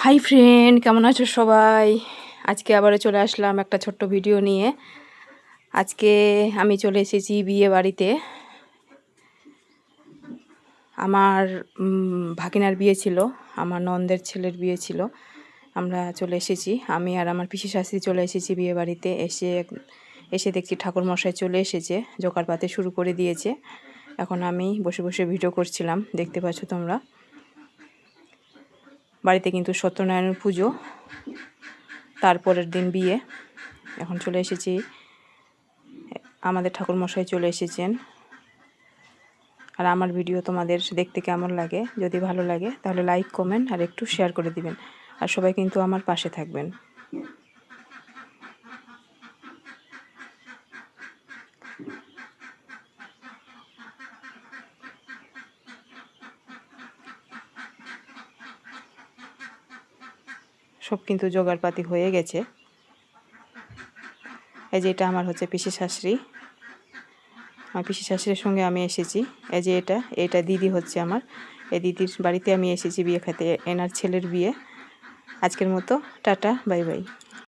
Hi friend, কেমন আছো সবাই? আজকে আবারও চলে আসলাম একটা ছোট্ট ভিডিও নিয়ে। আজকে আমি চলে এসেছি বিয়ে বাড়িতে। আমার ভাগিনার বিয়ে ছিল, আমার নন্দের ছেলের বিয়ে ছিল। আমরা চলে এসেছি, আমি আর আমার পিসি শাশুড়ি চলে এসেছি বিয়ে বাড়িতে। এসে দেখছি ঠাকুরমশাই চলে এসেছে, জোগাড় পাতে শুরু করে দিয়েছে। এখন আমি বসে বসে ভিডিও করছিলাম, দেখতে পাচ্ছ তোমরা। বাড়িতে কিন্তু সত্যনারায়ণ পুজো, তারপরের দিন বিয়ে। এখন চলে এসেছি, আমাদের ঠাকুরমশাই চলে এসেছেন। আর আমার ভিডিও তোমাদের দেখতে কেমন লাগে? যদি ভালো লাগে তাহলে লাইক, কমেন্ট আর একটু শেয়ার করে দিবেন। আর সবাই কিন্তু আমার পাশে থাকবেন। সব কিন্তু জোগাড়পাতি হয়ে গেছে। এই যে এটা আমার হচ্ছে পিসি শাশুড়ি, আমার পিসি শাশুড়ির সঙ্গে আমি এসেছি। এই যে এটা দিদি হচ্ছে আমার, এই দিদির বাড়িতে আমি এসেছি বিয়ে খেতে, এনার ছেলের বিয়ে। আজকের মতো টাটা, বাই বাই।